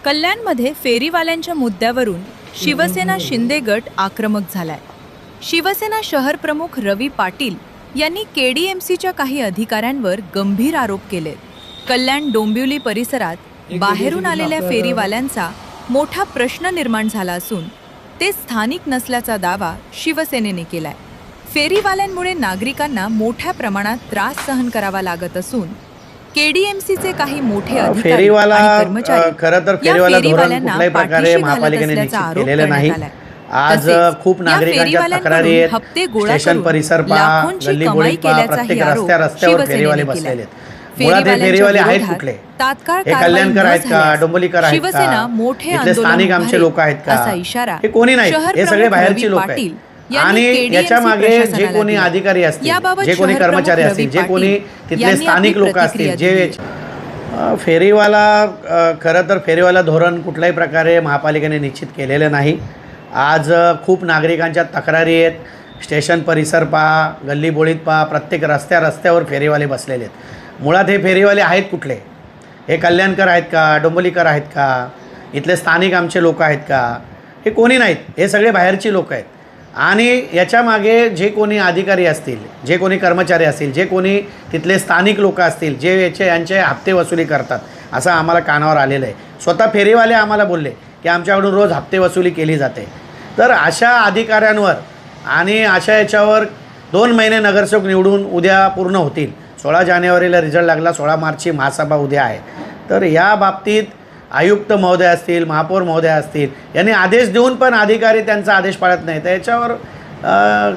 कल्याणमध्ये फेरीवाल्यांच्या मुद्द्यावरून शिवसेना शिंदे गट आक्रमक झालाय। शिवसेना शहर प्रमुख रवी पाटील यांनी केडीएमसीच्या काही अधिकाऱ्यांवर गंभीर आरोप केले। कल्याण डोंबिवली परिसरात बाहेरून आलेल्या फेरीवाल्यांचा मोठा प्रश्न निर्माण झाला असून ते स्थानिक नसल्याचा दावा शिवसेनेने केलाय। फेरीवाल्यांमुळे नागरिकांना मोठ्या प्रमाणात त्रास सहन करावा लागत असून केडीएमसीचे काही मोठे अधिकारी आणि कर्मचारी खरं तर फेरीवाला धोरण कुठल्याही प्रकारे महापालिकेने निश्चित केलेलं नाही। आज खूप नागरिकांच्या तक्रारी आहेत। स्टेशन परिसर पहा, गल्ली बोळीत पहा, प्रत्येक रस्त्यावर फेरीवाले बसलेले आहेत। मुळात हे फेरीवाले आहेत कुठले? हे कल्याणकर आहेत का, डोंबिवलीकर आहेत का, इथले स्थानिक आमचे लोक आहेत का? हे कोणी नाही, हे सगळे बाहेरची लोक आहेत। आणि याच्या मागे जे कोणी अधिकारी असतील, जे कोणी कर्मचारी असतील, जे कोणी तिथले स्थानिक लोक असतील, जे फेरीवाला खरं तर फेरीवाला धोरण कुठल्याही प्रकारे महापालिकेने निश्चित केलेलं नाही। आज खूप नागरिकांच्या तक्रारी आहेत। स्टेशन परिसर पहा, गल्ली बोळीत पहा, प्रत्येक रस्त्यावर फेरीवाले बसलेले आहेत। मुळात हे फेरीवाले आहेत कुठले? हे कल्याणकर आहेत का, डोंबिवलीकर आहेत का, इथले स्थानिक आमचे लोक आहेत का? हे कोणी नाहीत, हे सगळे बाहेरची लोक आहेत। आणि याच्या मागे जे कोणी अधिकारी असतील, जे कोणी कर्मचारी असतील, जे कोणी तिथले स्थानिक लोक असतील, जे यांचे हप्ते वसुली करतात, असं आम्हाला कानावर आलेलं आहे। स्वतः फेरीवाले आम्हाला बोलले की आमच्याकडून रोज हप्ते वसुली केली जाते। तर अशा अधिकाऱ्यांवर आणि अशा याच्यावर 2 महिने नगरसेवक निवडून उद्या पूर्ण होतील। 16 जानेवारीला रिझल्ट लागला, 16 मार्चची महासभा उद्या आहे। तर या बाबतीत आयुक्त महोदय असतील, महापौर महोदय असतील, यांनी आदेश देऊन पण अधिकारी त्यांचा आदेश पाळत नाही, तर याच्यावर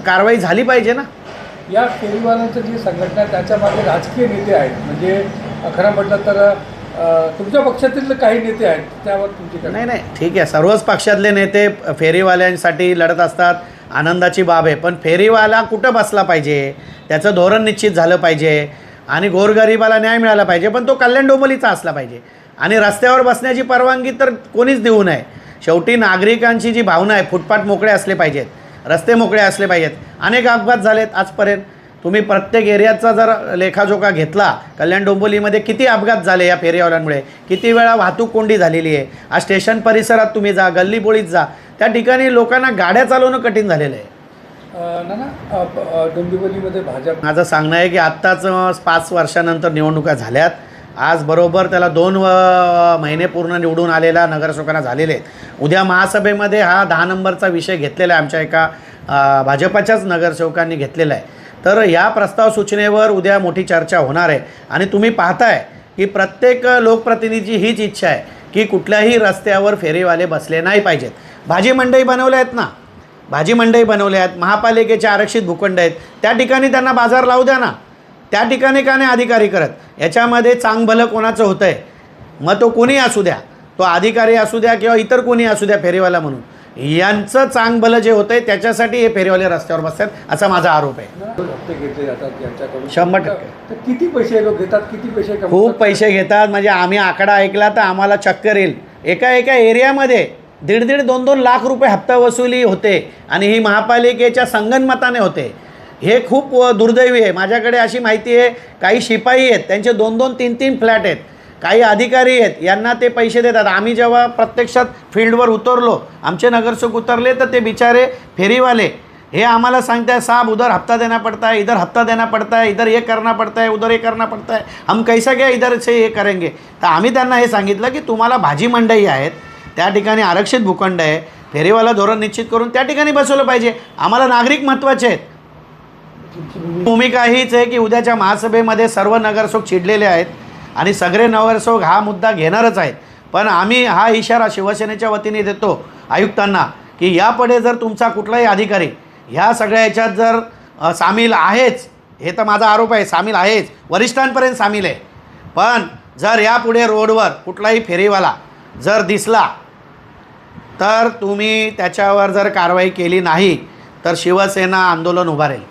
कारवाई झाली पाहिजे ना। या फेरीवाल्यांचं जी संघटना त्याच्यामागे राजकीय नेते आहेत, म्हणजे खरं म्हटलं तर तुमच्या पक्षातील काही नेते आहेत, त्यावर तुमची नाही ठीक आहे, सर्वच पक्षातले नेते फेरीवाल्यांसाठी लढत असतात, आनंदाची बाब आहे। पण फेरीवाला कुठं बसला पाहिजे, त्याचं धोरण निश्चित झालं पाहिजे आणि गोरगरिबाला न्याय मिळाला पाहिजे, पण तो कल्याण डोंबिवलीचा असला पाहिजे। आणि रस्त्यावर बसण्याची परवानगी तर कोणीच देऊ नये। शेवटी नागरिकांची जी भावना आहे, फुटपाथ मोकळे असले पाहिजेत, रस्ते मोकळे असले पाहिजेत। अनेक अपघात झालेत आजपर्यंत, तुम्ही प्रत्येक एरियाचा जर लेखाजोखा घेतला, कल्याण डोंबिवलीमध्ये किती अपघात झाले या फेरीवाल्यांमुळे, किती वेळा वाहतूक कोंडी झालेली आहे। आज स्टेशन परिसरात तुम्ही जा, गल्ली बोळीत जा, त्या ठिकाणी लोकांना गाड्या चालवणं कठीण झालेलं आहे। डोंबिवलीमध्ये भाजप, माझं सांगणं आहे की आत्ताच 5 वर्षानंतर निवडणुका झाल्यात। आज बरोबर त्याला 2 महिने पूर्ण निवडून आलेला नगरसेवकांना झालेले आहेत। उद्या महासभेमध्ये हा 10 नंबरचा विषय घेतलेला आहे, आमच्या एका भाजपाच्याच नगरसेवकांनी घेतलेला आहे। तर या प्रस्ताव सूचनेवर उद्या मोठी चर्चा होणार आहे। आणि तुम्ही पाहताय की प्रत्येक लोकप्रतिनिधीची हीच इच्छा आहे की कुठल्याही रस्त्यावर फेरीवाले बसले नाही पाहिजेत। भाजी मंडई बनवल्या आहेत ना, भाजी मंडई बनवल्या आहेत, महापालिकेचे आरक्षित भूखंड आहेत, त्या ठिकाणी त्यांना बाजार लावू द्या ना। त्या ठिकाणी का नाही अधिकारी करत? याच्यामध्ये चांगभलं कोणाचं होतं आहे, मग तो कोणी असू द्या, तो अधिकारी असू द्या किंवा इतर कोणी असू द्या फेरीवाला म्हणून, यांचं चांगभलं जे होतं आहे त्याच्यासाठी हे फेरीवाले रस्त्यावर बसतात, असा माझा आरोप आहे। हप्ते घेतले जातात यांच्याकडून 100%। तर किती पैसे लोक घेतात, किती पैसे खूप पैसे घेतात, म्हणजे आम्ही आकडा ऐकला तर आम्हाला चक्कर येईल। एका एरियामध्ये 1.5 2 लाख रुपये हप्ता वसुली होते आणि ही महापालिकेच्या संगनमताने होते। हे खूप दुर्दैवी आहे। माझ्याकडे अशी माहिती आहे, काही शिपाई आहेत, त्यांचे 2 3 फ्लॅट आहेत, काही अधिकारी आहेत, यांना ते पैसे देतात। आम्ही जेव्हा प्रत्यक्षात फील्डवर उतरलो, आमचे नगरसेवक उतरले, तर ते बिचारे फेरीवाले हे आम्हाला सांगते हैं, साहब उधर हफ्ता देना पड़ता है, इधर हफ्ता देना पड़ता है, इधर ये करना पड़ता है, उधर ये करना पड़ता है, हम कैसा क्या इधर से ये करेंगे। तर आम्ही त्यांना हे सांगितलं की तुम्हाला भाजी मंडई आहेत, त्या ठिकाणी आरक्षित भूखंड आहे, फेरीवाला धोरण निश्चित करून त्या ठिकाणी बसवलं पाहिजे। आम्हाला नागरिक महत्त्वाचे आहेत। भूमिका हीच आहे की उद्याच्या महासभेमध्ये सर्व नगरसेवक चिडलेले आहेत आणि सगळे नगरसेवक हा मुद्दा घेणारच आहेत। पण आम्ही हा इशारा शिवसेनेच्या वतीने देतो आयुक्तांना की यापुढे जर तुमचा कुठलाही अधिकारी ह्या सगळ्या याच्यात जर सामील आहेच, हे तर माझा आरोप आहे, सामील आहेच, वरिष्ठांपर्यंत सामील आहे, पण जर यापुढे रोडवर कुठलाही फेरीवाला जर दिसला तर तुम्ही त्याच्यावर जर कारवाई केली नाही तर शिवसेना आंदोलन उभारेल।